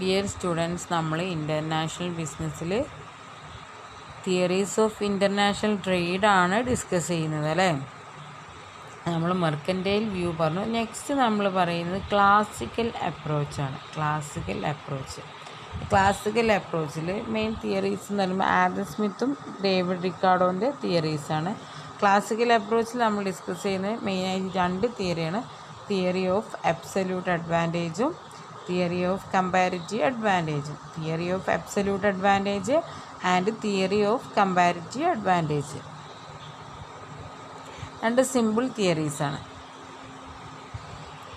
Dear students, നമ്മൾ international ബിസിനസ്സിൽ theories of international ട്രേഡാണ് ഡിസ്കസ് ചെയ്യുന്നത് അല്ലേ. നമ്മൾ മെർക്കൻറ്റൈൽ വ്യൂ പറഞ്ഞു. നെക്സ്റ്റ് നമ്മൾ പറയുന്നത് ക്ലാസിക്കൽ അപ്രോച്ചാണ്. ക്ലാസിക്കൽ അപ്രോച്ചിൽ മെയിൻ തിയറീസ് എന്ന് പറയുമ്പോൾ ആഡം സ്മിത്തും ഡേവിഡ് റിക്കാർഡോൻ്റെ തിയറീസാണ്. ക്ലാസിക്കൽ അപ്രോച്ചിൽ നമ്മൾ ഡിസ്കസ് ചെയ്യുന്നത് മെയിനായിട്ട് രണ്ട് തിയറിയാണ്. തിയറി ഓഫ് അബ്സല്യൂട്ട് അഡ്വാൻറ്റേജും theory of comparative advantage. Theory of absolute advantage and theory of comparative advantage രണ്ട് സിമ്പിൾ തിയറീസാണ്.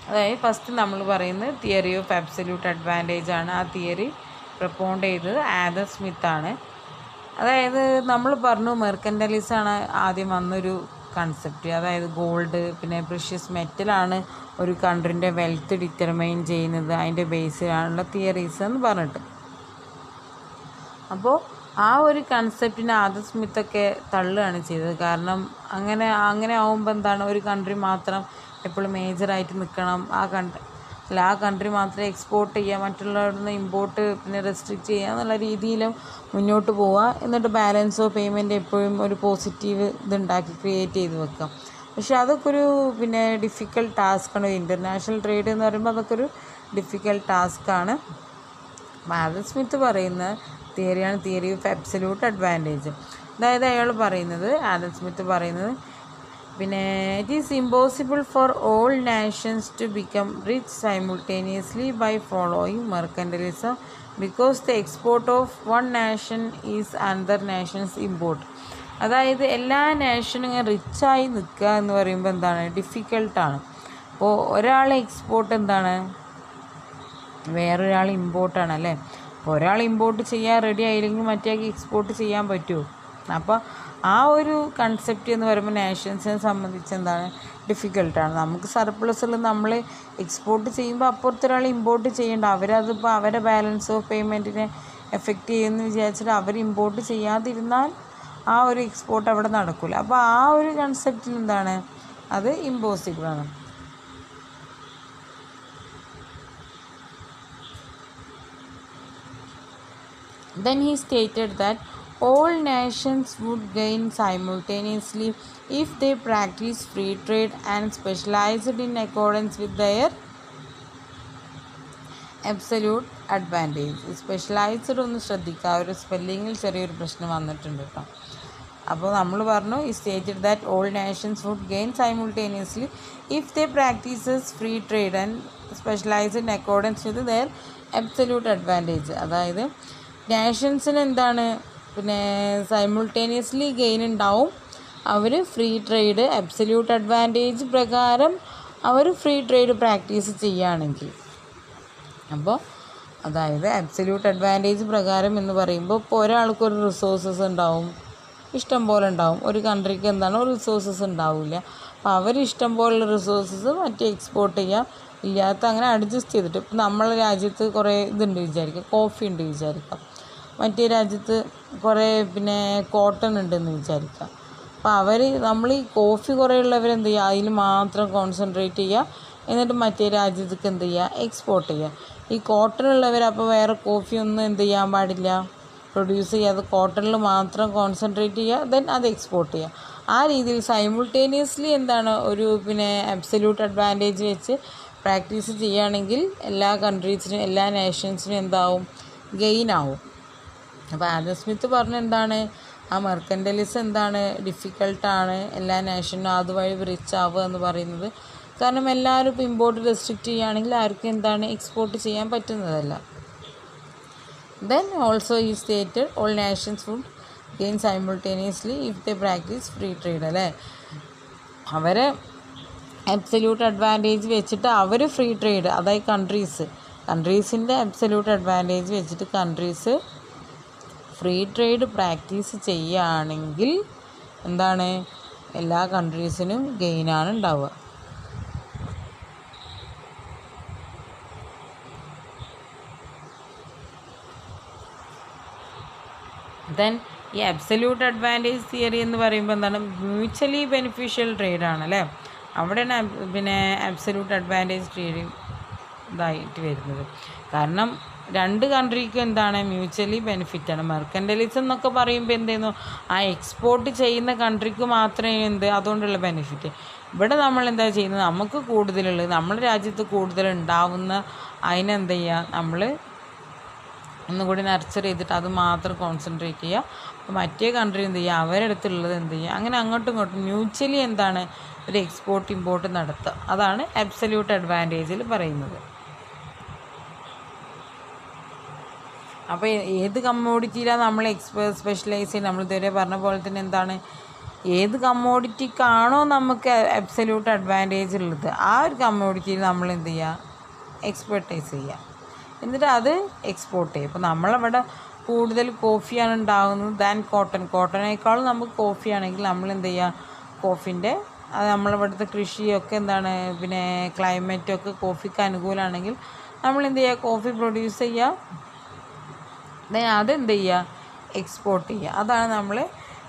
അതായത് ഫസ്റ്റ് നമ്മൾ പറയുന്നത് തിയറി ഓഫ് അബ്സല്യൂട്ട് അഡ്വാൻറ്റേജ് ആണ്. ആ തിയറി പ്രപ്പോണ്ട് ചെയ്തത് ആഡം സ്മിത്താണ്. അതായത് നമ്മൾ പറഞ്ഞു മെർക്കൻറ്റലിസമാണ് ആദ്യം വന്നൊരു കൺസെപ്റ്റ്. അതായത് ഗോൾഡ് പിന്നെ പ്രഷ്യസ് മെറ്റലാണ് ഒരു കൺട്രീൻ്റെ വെൽത്ത് ഡിറ്റർമൈൻ ചെയ്യുന്നത്, അതിൻ്റെ ബേസിലാണുള്ള തിയറീസ് എന്ന് പറഞ്ഞിട്ട്. അപ്പോൾ ആ ഒരു കൺസെപ്റ്റിനെ ആഡം സ്മിത്തൊക്കെ തള്ളുകയാണ് ചെയ്തത്. കാരണം അങ്ങനെ ആവുമ്പോൾ എന്താണ്, ഒരു കൺട്രി മാത്രം എപ്പോഴും മേജറായിട്ട് നിൽക്കണം, ആ കൺട്രി മാത്രമേ എക്സ്പോർട്ട് ചെയ്യുക, മറ്റുള്ളവരിൽ നിന്ന് ഇമ്പോർട്ട് പിന്നെ റെസ്ട്രിക്റ്റ് ചെയ്യുക എന്നുള്ള രീതിയിലും മുന്നോട്ട് പോവുക. എന്നിട്ട് ബാലൻസ് ഓഫ് പേയ്മെൻറ്റ് എപ്പോഴും ഒരു പോസിറ്റീവ് ഇതുണ്ടാക്കി ക്രിയേറ്റ് ചെയ്ത് വെക്കാം. പക്ഷെ അതൊക്കെ ഒരു ഡിഫിക്കൽട്ട് ടാസ്ക്കാണ്. ഇൻ്റർനാഷണൽ ട്രേഡ് എന്ന് പറയുമ്പോൾ അതൊക്കെ ഒരു ഡിഫിക്കൽട്ട് ടാസ്ക്കാണ്. ആഡം സ്മിത്ത് പറയുന്ന തിയറിയാണ് തിയറി ഓഫ് അബ്സല്യൂട്ട് അഡ്വാൻറ്റേജ്. അതായത് ആഡം സ്മിത്ത് പറയുന്നത് it is impossible for all nations to become rich simultaneously by following mercantilism because the export of one nation is another nations import. അതായത് എല്ലാ നാഷനും ഇങ്ങനെ റിച്ചായി നിൽക്കുക എന്ന് പറയുമ്പോൾ എന്താണ്, ഡിഫിക്കൽട്ടാണ്. അപ്പോൾ ഒരാളെ എക്സ്പോർട്ട് എന്താണ്, വേറൊരാൾ ഇമ്പോർട്ടാണ് അല്ലേ. അപ്പോൾ ഒരാൾ ഇമ്പോർട്ട് ചെയ്യാൻ റെഡി ആയില്ലെങ്കിൽ മറ്റേക്ക് എക്സ്പോർട്ട് ചെയ്യാൻ പറ്റുമോ? അപ്പോൾ ആ ഒരു കൺസെപ്റ്റ് എന്ന് പറയുമ്പോൾ നാഷൻസിനെ സംബന്ധിച്ച് എന്താണ്, ഡിഫിക്കൽട്ടാണ്. നമുക്ക് സർപ്ലസിൽ നമ്മൾ എക്സ്പോർട്ട് ചെയ്യുമ്പോൾ അപ്പുറത്തൊരാൾ ഇമ്പോർട്ട് ചെയ്യേണ്ട, അവരതിപ്പോൾ അവരെ ബാലൻസ് ഓഫ് പേയ്മെൻറ്റിനെ എഫക്റ്റ് ചെയ്യുമെന്ന് വിചാരിച്ചിട്ട് അവർ ഇമ്പോർട്ട് ചെയ്യാതിരുന്നാൽ ആ ഒരു എക്സ്പോർട്ട് അവിടെ നടക്കില്ല. അപ്പോൾ ആ ഒരു കൺസെപ്റ്റിൽ എന്താണ്, അത് ഇമ്പോസിബിളാണ്. Then he stated that all nations would gain simultaneously if they practice free trade and specialized in accordance with their absolute advantage. Specialised ഒന്ന് ശ്രദ്ധിക്കുക, ഒരു സ്പെല്ലിങ്ങിൽ ചെറിയൊരു പ്രശ്നം വന്നിട്ടുണ്ട് കേട്ടോ. അപ്പോൾ നമ്മൾ പറഞ്ഞു ഈ stated that all nations would gain simultaneously if they practices free trade and specialised in accordance with their absolute advantage. അതായത് നാഷൻസിന് എന്താണ് സൈമിൾട്ടേനിയസ്ലി ഗെയിൻ ഉണ്ടാവും. അവർ ഫ്രീ ട്രേഡ് അബ്സല്യൂട്ട് അഡ്വാൻറ്റേജ് പ്രകാരം അവർ ഫ്രീ ട്രേഡ് പ്രാക്ടീസ് ചെയ്യുകയാണെങ്കിൽ. അപ്പോൾ അതായത് അബ്സല്യൂട്ട് അഡ്വാൻറ്റേജ് പ്രകാരം എന്ന് പറയുമ്പോൾ ഇപ്പോൾ ഒരാൾക്കൊരു റിസോഴ്സസ് ഉണ്ടാവും, ഇഷ്ടം പോലെ ഉണ്ടാവും. ഒരു കൺട്രിക്ക് എന്താണ് ഒരു റിസോഴ്സസ് ഉണ്ടാവില്ല. അപ്പോൾ അവർ ഇഷ്ടം പോലുള്ള റിസോഴ്സസ് മറ്റേ എക്സ്പോർട്ട് ചെയ്യാം, ഇല്ലാത്ത അങ്ങനെ അഡ്ജസ്റ്റ് ചെയ്തിട്ട്. ഇപ്പം നമ്മളെ രാജ്യത്ത് കുറേ ഇതുണ്ട് വിചാരിക്കാം, കോഫി ഉണ്ട് വിചാരിക്കാം, മറ്റേ രാജ്യത്ത് കുറേ കോട്ടൺ ഉണ്ടെന്ന് വിചാരിക്കാം. അപ്പോൾ നമ്മൾ ഈ കോഫി കുറേ ഉള്ളവരെന്ത് ചെയ്യുക, അതിൽ മാത്രം കോൺസെൻട്രേറ്റ് ചെയ്യുക, എന്നിട്ട് മറ്റേ രാജ്യത്തേക്ക് എന്ത് ചെയ്യുക, എക്സ്പോർട്ട് ചെയ്യുക. ഈ കോട്ടൺ ഉള്ളവർ അപ്പോൾ വേറെ കോഫി ഒന്നും എന്ത് ചെയ്യാൻ പാടില്ല, പ്രൊഡ്യൂസ് ചെയ്യാതെ കോട്ടണിൽ മാത്രം കോൺസെൻട്രേറ്റ് ചെയ്യുക, ദെൻ അത് എക്സ്പോർട്ട് ചെയ്യുക. ആ രീതിയിൽ സൈമിൾട്ടേനിയസ്ലി എന്താണ് ഒരു അബ്സല്യൂട്ട് അഡ്വാൻറ്റേജ് വെച്ച് പ്രാക്ടീസ് ചെയ്യുകയാണെങ്കിൽ എല്ലാ കൺട്രീസിനും എല്ലാ നേഷൻസിനും എന്താവും, ഗെയിൻ ആവും. അപ്പോൾ ആഡം സ്മിത്ത് പറഞ്ഞ എന്താണ്, ആ മെർക്കൻറ്റലിസം എന്താണ്, ഡിഫിക്കൽട്ടാണ്, എല്ലാ നാഷനും അതുവഴി റിച്ച് ആവുക എന്ന് പറയുന്നത്. കാരണം എല്ലാവരും ഇപ്പോൾ ഇമ്പോർട്ട് റെസ്ട്രിക്റ്റ് ചെയ്യുകയാണെങ്കിൽ ആർക്കും എന്താണ് എക്സ്പോർട്ട് ചെയ്യാൻ പറ്റുന്നതല്ല. ദെൻ ഓൾസോ ഈ stated all nations would gain simultaneously if they practice free trade അല്ലേ. അവർ അബ്സല്യൂട്ട് അഡ്വാൻറ്റേജ് വെച്ചിട്ട് അവർ ഫ്രീ ട്രേഡ്, അതായത് കൺട്രീസിൻ്റെ അബ്സല്യൂട്ട് അഡ്വാൻറ്റേജ് വെച്ചിട്ട് കൺട്രീസ് ഫ്രീ ട്രേഡ് പ്രാക്ടീസ് ചെയ്യുകയാണെങ്കിൽ എന്താണ്, എല്ലാ കൺട്രീസിനും ഗെയിനാണ് ഉണ്ടാവുക. ദെൻ ഈ അബ്സല്യൂട്ട് അഡ്വാൻറ്റേജ് തിയറി എന്ന് പറയുമ്പോൾ എന്താണ്, മ്യൂച്വലി ബെനിഫിഷ്യൽ ട്രേഡാണ് അല്ലേ. അവിടെയാണ് അബ്സല്യൂട്ട് അഡ്വാൻറ്റേജ് ഇതായിട്ട് വരുന്നത്. കാരണം രണ്ട് കൺട്രിക്കും എന്താണ് മ്യൂച്വലി ബെനിഫിറ്റാണ്. മെർക്കൻറ്റലിസം എന്നൊക്കെ പറയുമ്പോൾ എന്തായിരുന്നു, ആ എക്സ്പോർട്ട് ചെയ്യുന്ന കൺട്രിക്ക് മാത്രമേ അതുകൊണ്ടുള്ള ബെനിഫിറ്റ്. ഇവിടെ നമ്മൾ എന്താ ചെയ്യുന്നത്, നമുക്ക് കൂടുതലുള്ളത് നമ്മുടെ രാജ്യത്ത് കൂടുതൽ ഉണ്ടാവുന്ന അതിനെന്ത് ചെയ്യുക, നമ്മൾ ഒന്നുകൂടി നർച്ചർ ചെയ്തിട്ട് അത് മാത്രം കോൺസെൻട്രേറ്റ് ചെയ്യുക. അപ്പോൾ മറ്റേ കൺട്രി എന്ത് ചെയ്യുക, അവരുടെ അടുത്തുള്ളത് എന്ത് ചെയ്യുക, അങ്ങനെ അങ്ങോട്ടും ഇങ്ങോട്ടും മ്യൂച്വലി എന്താണ് ഒരു എക്സ്പോർട്ട് ഇമ്പോർട്ട് നടത്തുക. അതാണ് അബ്സല്യൂട്ട് അഡ്വാൻറ്റേജിൽ പറയുന്നത്. അപ്പോൾ ഏത് കമ്മോഡിറ്റിയിലാണ് നമ്മൾ സ്പെഷ്യലൈസ് ചെയ്യുന്നത്, നമ്മൾ ഇതുവരെ പറഞ്ഞ പോലെ തന്നെ എന്താണ്, ഏത് കമ്മോഡിറ്റിക്കാണോ നമുക്ക് അബ്സല്യൂട്ട് അഡ്വാൻറ്റേജ് ഉള്ളത് ആ ഒരു കമ്മോഡിറ്റിയിൽ നമ്മൾ എന്ത് ചെയ്യുക, എക്സ്പെർട്ടൈസ് ചെയ്യുക, എന്നിട്ട് അത് എക്സ്പോർട്ട് ചെയ്യും. ഇപ്പോൾ നമ്മളവിടെ കൂടുതൽ കോഫിയാണ് ഉണ്ടാകുന്നത് ദാൻ കോട്ടനേക്കാളും നമുക്ക് കോഫി ആണെങ്കിൽ നമ്മൾ എന്ത് ചെയ്യുക, കോഫിൻ്റെ അത് നമ്മളിവിടുത്തെ കൃഷിയൊക്കെ എന്താണ്, പിന്നെ ക്ലൈമറ്റൊക്കെ കോഫിക്ക് അനുകൂലമാണെങ്കിൽ നമ്മൾ എന്ത് ചെയ്യുക, കോഫി പ്രൊഡ്യൂസ് ചെയ്യുക, അതെന്ത് ചെയ്യുക, എക്സ്പോർട്ട് ചെയ്യുക. അതാണ് നമ്മൾ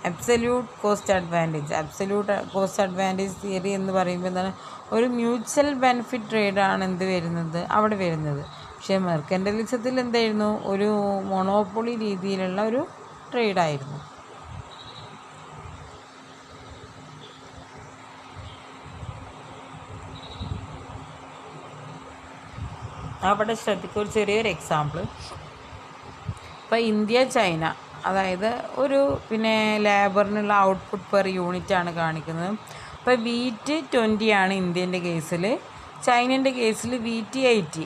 absolute cost advantage. Absolute cost advantage theory എന്ന് പറയുമ്പോൾ എന്താണ്, ഒരു മ്യൂച്വൽ ബെനിഫിറ്റ് ട്രേഡാണ് എന്ത് വരുന്നത്, അവിടെ വരുന്നത്. പക്ഷേ മെർക്കൻറ്റലിസത്തിൽ എന്തായിരുന്നു, ഒരു മൊണോപ്പൊളി രീതിയിലുള്ള ഒരു ട്രേഡായിരുന്നു. അവിടെ ശ്രദ്ധിക്കുക, ഒരു ചെറിയൊരു എക്സാമ്പിൾ. ഇപ്പോൾ ഇന്ത്യ ചൈന, അതായത് ഒരു പിന്നെ ലേബറിനുള്ള ഔട്ട്പുട്ട് പെർ യൂണിറ്റാണ് കാണിക്കുന്നത്. ഇപ്പോൾ വീറ്റ് 20 ആണ് ഇന്ത്യൻ്റെ കേസിൽ, ചൈനൻ്റെ കേസിൽ വീറ്റ് 80,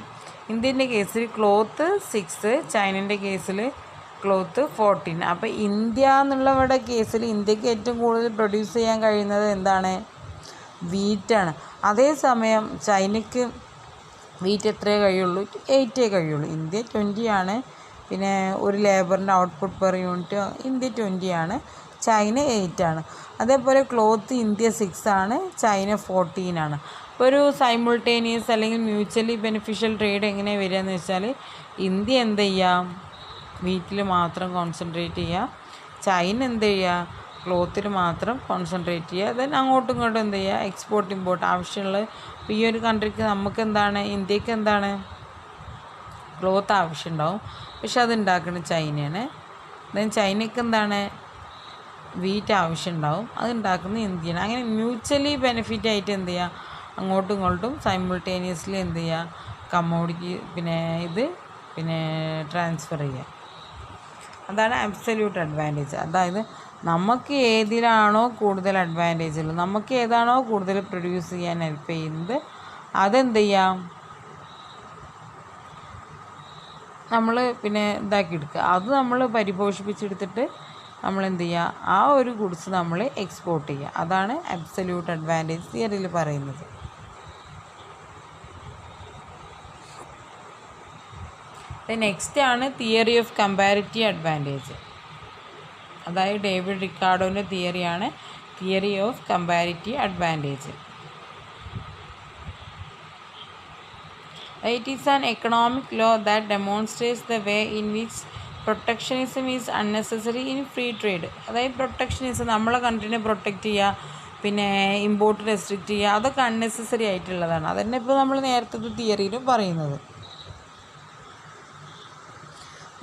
ഇന്ത്യൻ്റെ കേസിൽ ക്ലോത്ത് 6, ചൈനൻ്റെ കേസിൽ ക്ലോത്ത് 14. അപ്പോൾ ഇന്ത്യ എന്നുള്ളവരുടെ കേസിൽ ഇന്ത്യക്ക് ഏറ്റവും കൂടുതൽ പ്രൊഡ്യൂസ് ചെയ്യാൻ കഴിയുന്നത് എന്താണ്, വീറ്റാണ്. അതേസമയം ചൈനയ്ക്ക് വീറ്റ് എത്രയേ കഴിയുള്ളൂ, 8 കഴിയുള്ളൂ. ഇന്ത്യ 20 ആണ്, പിന്നെ ഒരു ലേബറിൻ്റെ ഔട്ട്പുട്ട് പെർ യൂണിറ്റ് ഇന്ത്യ 20 ആണ്, ചൈന 8 ആണ്. അതേപോലെ ക്ലോത്ത് ഇന്ത്യ 6 ആണ്, ചൈന 14 ആണ്. ഇപ്പോൾ ഒരു സൈമിൾട്ടേനിയസ് അല്ലെങ്കിൽ മ്യൂച്വലി ബെനിഫിഷ്യൽ ട്രേഡ് എങ്ങനെ വരിക എന്ന് വെച്ചാൽ, ഇന്ത്യ എന്ത് ചെയ്യുക, വീറ്റിൽ മാത്രം കോൺസെൻട്രേറ്റ് ചെയ്യുക, ചൈന എന്ത് ചെയ്യുക, ക്ലോത്തിൽ മാത്രം കോൺസെൻട്രേറ്റ് ചെയ്യുക, ദെൻ അങ്ങോട്ടും ഇങ്ങോട്ടും എന്ത് ചെയ്യുക, എക്സ്പോർട്ട് ഇമ്പോർട്ട് ആവശ്യമുള്ള. ഇപ്പോൾ ഈ ഒരു കൺട്രിക്ക് നമുക്ക് എന്താണ്, ഇന്ത്യക്ക് എന്താണ് ക്ലോത്ത് ആവശ്യമുണ്ടാവും, പക്ഷെ അത് ഉണ്ടാക്കുന്നത് ചൈനയാണ്. ദെൻ ചൈനയ്ക്ക് എന്താണ് വീറ്റ് ആവശ്യമുണ്ടാവും, അത് ഉണ്ടാക്കുന്നത് ഇന്ത്യയാണ്. അങ്ങനെ മ്യൂച്വലി ബെനിഫിറ്റ് ആയിട്ട് എന്ത് ചെയ്യുക, അങ്ങോട്ടും ഇങ്ങോട്ടും സൈമിൾട്ടേനിയസ്ലി എന്ത് ചെയ്യുക, കമ്മോഡിറ്റി പിന്നെ ട്രാൻസ്ഫർ ചെയ്യുക. അതാണ് അബ്സല്യൂട്ട് അഡ്വാൻറ്റേജ്. അതായത് നമുക്ക് ഏതിലാണോ കൂടുതൽ അഡ്വാൻറ്റേജ് ഉള്ളത്, നമുക്ക് ഏതാണോ കൂടുതൽ പ്രൊഡ്യൂസ് ചെയ്യാൻ ഹെൽപ്പ് ചെയ്യുന്നത്, അതെന്ത് ചെയ്യാം, നമ്മൾ പിന്നെ ഇതാക്കി എടുക്കുക, അത് നമ്മൾ പരിപോഷിപ്പിച്ചെടുത്തിട്ട് നമ്മൾ എന്ത് ചെയ്യുക, ആ ഒരു ഗുഡ്സ് നമ്മൾ എക്സ്പോർട്ട് ചെയ്യുക. അതാണ് അബ്സല്യൂട്ട് അഡ്വാൻറ്റേജ് തിയറിയിൽ പറയുന്നത്. നെക്സ്റ്റ് ആണ് തിയറി ഓഫ് കമ്പാരിറ്റീവ് അഡ്വാൻറ്റേജ്. അതായത് ഡേവിഡ് റിക്കാർഡോൻ്റെ തിയറിയാണ് theory of comparative advantage. It is an economic law that demonstrates the way in which protectionism is unnecessary in free trade. അതായത് പ്രൊട്ടക്ഷനിസം, നമ്മളെ കൺട്രീനെ പ്രൊട്ടക്റ്റ് ചെയ്യുക, പിന്നെ ഇമ്പോർട്ട് റെസ്ട്രിക്റ്റ് ചെയ്യുക, അതൊക്കെ അൺനെസസറി ആയിട്ടുള്ളതാണ്. അതന്നെ ഇപ്പോൾ നമ്മൾ നേരത്തെ തിയറിയിലും പറയുന്നത്.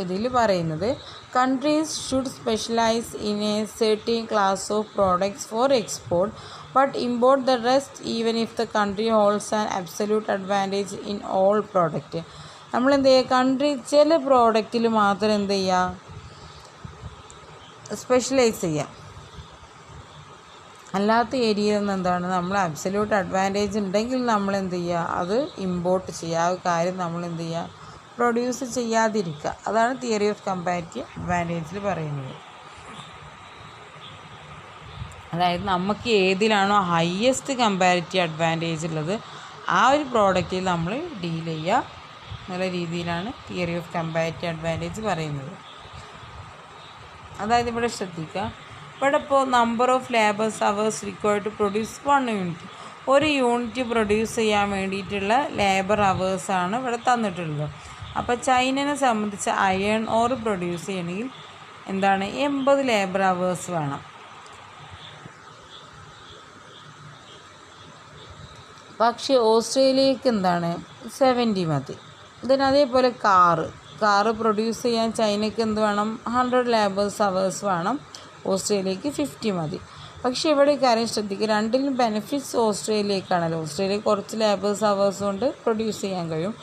ഇതിൽ പറയുന്നത് countries should specialise in A certain class of products four export but import the rest even if the country holds an absolute advantage in all product. നമ്മൾ എന്ത് ചെയ്യുക, കൺട്രി ചില പ്രോഡക്റ്റിൽ മാത്രം എന്ത് ചെയ്യുക, സ്പെഷ്യലൈസ് ചെയ്യുക, അല്ലാത്ത ഏരിയയിൽ നിന്ന് എന്താണ് നമ്മൾ അബ്സല്യൂട്ട് അഡ്വാൻറ്റേജ് ഉണ്ടെങ്കിൽ നമ്മൾ എന്ത് ചെയ്യുക, അത് ഇമ്പോർട്ട് ചെയ്യുക, ആ കാര്യം നമ്മൾ എന്ത് ചെയ്യുക, പ്രൊഡ്യൂസ് ചെയ്യാതിരിക്കുക. അതാണ് തിയറി ഓഫ് കമ്പാരിറ്റീവ് അഡ്വാൻറ്റേജിൽ പറയുന്നത്. അതായത് നമുക്ക് ഏതിലാണോ ഹയ്യസ്റ്റ് കമ്പാരിറ്റീവ് അഡ്വാൻറ്റേജ് ഉള്ളത് ആ ഒരു പ്രോഡക്റ്റിൽ നമ്മൾ ഡീൽ ചെയ്യുക എന്നുള്ള രീതിയിലാണ് തിയറി ഓഫ് കമ്പാരിറ്റീവ് അഡ്വാൻറ്റേജ് പറയുന്നത്. അതായത് ഇവിടെ ശ്രദ്ധിക്കുക, ഇവിടെ ഇപ്പോൾ number of labours hours required to produce 1 unit, ഒരു യൂണിറ്റ് പ്രൊഡ്യൂസ് ചെയ്യാൻ വേണ്ടിയിട്ടുള്ള ലേബർ അവേഴ്സാണ് ഇവിടെ തന്നിട്ടുള്ളത്. അപ്പോൾ ചൈനനെ സംബന്ധിച്ച് അയൺ ഓർ പ്രൊഡ്യൂസ് ചെയ്യണമെങ്കിൽ എന്താണ് 80 ലേബർ അവേഴ്സ് വേണം. പക്ഷേ ഓസ്ട്രേലിയക്ക് എന്താണ് 70 മതി. അതേപോലെ കാറ് പ്രൊഡ്യൂസ് ചെയ്യാൻ ചൈനയ്ക്ക് എന്ത് വേണം? 100 ലേബേഴ്സ് അവേഴ്സ് വേണം. ഓസ്ട്രേലിയക്ക് 50 മതി. പക്ഷേ ഇവിടെ കാര്യം ശ്രദ്ധിക്കുക, രണ്ടിലും ബെനിഫിറ്റ്സ് ഓസ്ട്രേലിയക്കാണല്ലോ. ഓസ്ട്രേലിയ കുറച്ച് ലേബേഴ്സ് അവേഴ്സ് കൊണ്ട് പ്രൊഡ്യൂസ് ചെയ്യാൻ കഴിയും.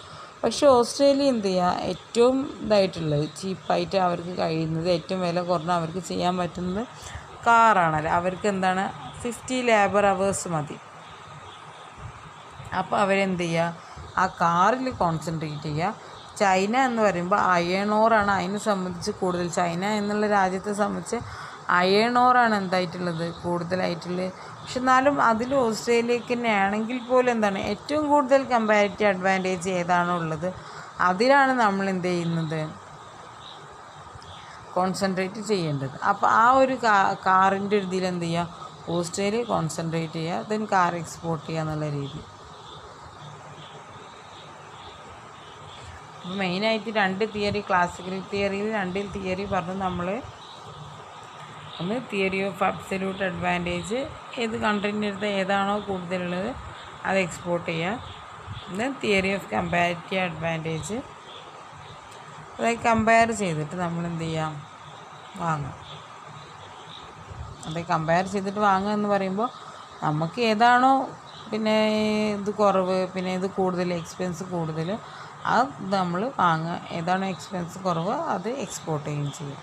പക്ഷേ ഓസ്ട്രേലിയ എന്ത് ചെയ്യുക, ഏറ്റവും ഇതായിട്ടുള്ളത് ചീപ്പായിട്ട് അവർക്ക് കഴിയുന്നത്, ഏറ്റവും വില കുറഞ്ഞ അവർക്ക് ചെയ്യാൻ പറ്റുന്നത് കാറാണല്ലോ. അവർക്ക് എന്താണ് 50 ലേബർ അവേഴ്സ് മതി. അപ്പോൾ അവരെന്ത് ചെയ്യുക, ആ കാറിൽ കോൺസെൻട്രേറ്റ് ചെയ്യുക. ചൈന എന്ന് പറയുമ്പോൾ അയൺ ഓറാണ് അതിനെ സംബന്ധിച്ച് കൂടുതൽ. ചൈന എന്നുള്ള രാജ്യത്തെ സംബന്ധിച്ച് അയൺ ഓറാണ് എന്തായിട്ടുള്ളത് കൂടുതലായിട്ടുള്ളത്. പക്ഷെ എന്നാലും അതിൽ ഓസ്ട്രേലിയക്ക് തന്നെ ആണെങ്കിൽ പോലും എന്താണ് ഏറ്റവും കൂടുതൽ കമ്പാരിറ്റീവ് അഡ്വാൻറ്റേജ് ഏതാണോ ഉള്ളത് അതിലാണ് നമ്മൾ എന്ത് ചെയ്യുന്നത്, കോൺസെൻട്രേറ്റ് ചെയ്യേണ്ടത്. അപ്പോൾ ആ ഒരു കാറിൻ്റെ ഒരു ഇതിൽ എന്ത് ചെയ്യുക, ഓസ്ട്രേലിയ കോൺസെൻട്രേറ്റ് ചെയ്യുക, ദെൻ കാർ എക്സ്പോർട്ട് ചെയ്യുക എന്നുള്ള രീതി. അപ്പോൾ മെയിനായിട്ട് 2 തിയറി, ക്ലാസിക്കൽ തിയറിയിൽ 2 തിയറി പറഞ്ഞു നമ്മൾ. ഒന്ന് തിയറി ഓഫ് അബ്സല്യൂട്ട് അഡ്വാൻറ്റേജ്, ഏത് കൺട്രീൻ്റെ അടുത്ത് ഏതാണോ കൂടുതലുള്ളത് അത് എക്സ്പോർട്ട് ചെയ്യുക. പിന്നെ തിയറി ഓഫ് കമ്പാരിറ്റീവ് അഡ്വാൻറ്റേജ്, അതായത് കമ്പയർ ചെയ്തിട്ട് നമ്മൾ എന്ത് ചെയ്യാം, വാങ്ങാം. അത് കമ്പയർ ചെയ്തിട്ട് വാങ്ങുക എന്ന് പറയുമ്പോൾ നമുക്ക് ഏതാണോ പിന്നെ ഇത് കുറവ്, പിന്നെ ഇത് കൂടുതൽ എക്സ്പെൻസ് കൂടുതൽ, അത് നമ്മൾ വാങ്ങുക. ഏതാണോ എക്സ്പെൻസ് കുറവ് അത് എക്സ്പോർട്ട് ചെയ്യുകയും ചെയ്യും.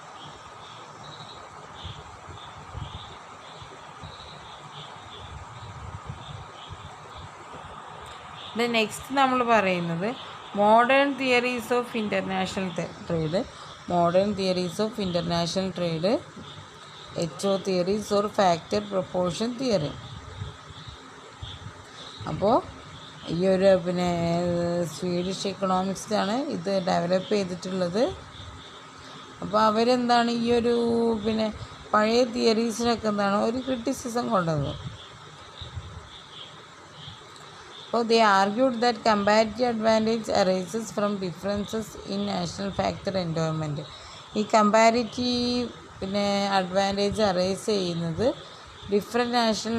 നെക്സ്റ്റ് നമ്മൾ പറയുന്നത് modern theories of international trade. Modern theories of international trade, HO theories or factor proportion theory. അപ്പോൾ ഈ ഒരു പിന്നെ സ്വീഡിഷ് എക്കണോമിക്സാണ് ഇത് ഡെവലപ്പ് ചെയ്തിട്ടുള്ളത്. അപ്പോൾ അവരെന്താണ് ഈ ഒരു പിന്നെ പഴയ തിയറീസിനൊക്കെ എന്താണ് ഒരു ക്രിറ്റിസിസം കൊണ്ടത്. So they argued that comparative advantage arises from differences in national factor endowment. ഈ കമ്പാരിറ്റീവ് പിന്നെ അഡ്വാൻറ്റേജ് അറൈസ് ചെയ്യുന്നത് ഡിഫറെൻറ്റ് നാഷണൽ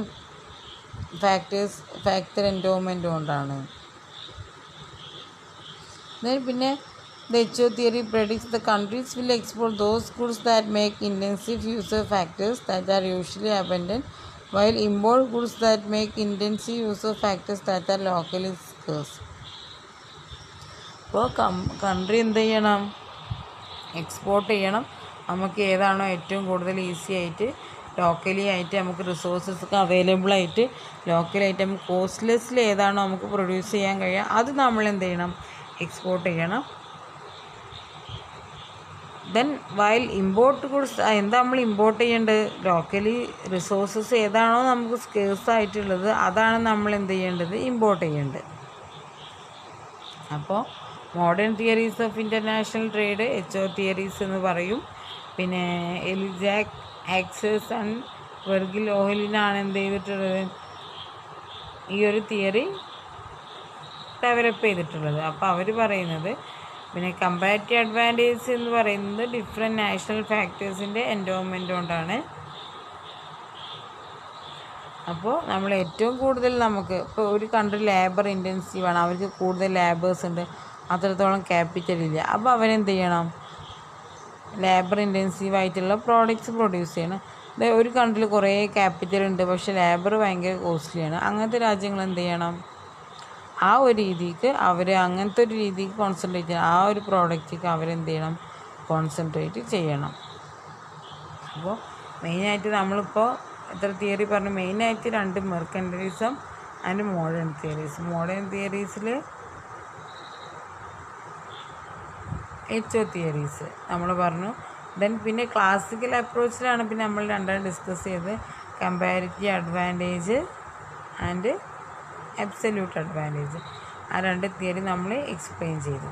ഫാക്ടർ എൻഡോമെൻ്റ് കൊണ്ടാണ്. പിന്നെ the HO theory predicts the countries will export those goods that make intensive use of factors that are usually abundant, while import goods that make intensive use of factors that are locally scarce. അപ്പോൾ country എന്ത് ചെയ്യണം, export ചെയ്യണം. നമുക്ക് ഏതാണോ ഏറ്റവും കൂടുതൽ easy ആയിട്ട് locally ആയിട്ട് നമുക്ക് റിസോഴ്സസ് ഒക്കെ അവൈലബിൾ ആയിട്ട് ലോക്കലായിട്ട് നമുക്ക് കോസ്റ്റ്ലെസ്സിൽ ഏതാണോ നമുക്ക് പ്രൊഡ്യൂസ് ചെയ്യാൻ കഴിയുക അത് നമ്മൾ എന്ത് ചെയ്യണം, എക്സ്പോർട്ട് ചെയ്യണം. ദെൻ വൈൽ ഇമ്പോർട്ട് ഗുഡ്സ്, എന്താ നമ്മൾ ഇമ്പോർട്ട് ചെയ്യേണ്ടത്, ലോക്കലി റിസോഴ്സസ് ഏതാണോ നമുക്ക് സ്കേഴ്സ് ആയിട്ടുള്ളത് അതാണ് നമ്മൾ എന്ത് ചെയ്യേണ്ടത്, ഇമ്പോർട്ട് ചെയ്യേണ്ടത്. അപ്പോൾ modern theories of international trade HO theories എന്ന് പറയും. പിന്നെ എലിജാക് ആക്സസ് ആൻഡ് വെർഗിൽ ഓഹലിനാണ് എന്ത് ചെയ്തിട്ടുള്ളത്, ഈ ഒരു തിയറി ഡെവലപ്പ് ചെയ്തിട്ടുള്ളത്. അപ്പോൾ അവർ പറയുന്നത് പിന്നെ കമ്പാരിറ്റീവ് അഡ്വാൻറ്റേജ് എന്ന് പറയുന്നത് ഡിഫറെൻറ്റ് നാഷണൽ ഫാക്ടേഴ്സിൻ്റെ എൻഡോമെൻ്റ് കൊണ്ടാണ്. അപ്പോൾ നമ്മൾ ഏറ്റവും കൂടുതൽ നമുക്ക് ഇപ്പോൾ ഒരു കൺട്രി ലേബർ ഇൻറ്റൻസീവാണ്, അവർക്ക് കൂടുതൽ ലേബേഴ്സ് ഉണ്ട്, അത്രത്തോളം ക്യാപിറ്റൽ ഇല്ല. അപ്പോൾ അവരെന്ത് ചെയ്യണം, ലേബർ ഇൻറ്റൻസീവായിട്ടുള്ള പ്രോഡക്റ്റ്സ് പ്രൊഡ്യൂസ് ചെയ്യണം. ഒരു കൺട്രിയിൽ കുറേ ക്യാപിറ്റൽ ഉണ്ട് പക്ഷേ ലേബർ ഭയങ്കര കോസ്റ്റ്ലിയാണ്. അങ്ങനത്തെ രാജ്യങ്ങൾ എന്ത് ചെയ്യണം, ആ ഒരു രീതിക്ക് അവർ അങ്ങനത്തെ ഒരു രീതിക്ക് കോൺസെൻട്രേറ്റ് ചെയ്യണം. ആ ഒരു പ്രോഡക്റ്റിക്ക് അവരെന്ത് ചെയ്യണം, കോൺസെൻട്രേറ്റ് ചെയ്യണം. അപ്പോൾ മെയിനായിട്ട് നമ്മളിപ്പോൾ എത്ര തിയറി പറഞ്ഞു, മെയിനായിട്ട് 2 mercantilism and modern theories. Modern തിയറീസിൽ HO തിയറീസ് നമ്മൾ പറഞ്ഞു. ദെൻ പിന്നെ ക്ലാസിക്കൽ അപ്രോച്ചിലാണ് പിന്നെ നമ്മൾ രണ്ടാം ഡിസ്കസ് ചെയ്ത് comparative advantage and absolute advantage. ആ 2 തിയറി നമ്മൾ എക്സ്പ്ലെയിൻ ചെയ്തു.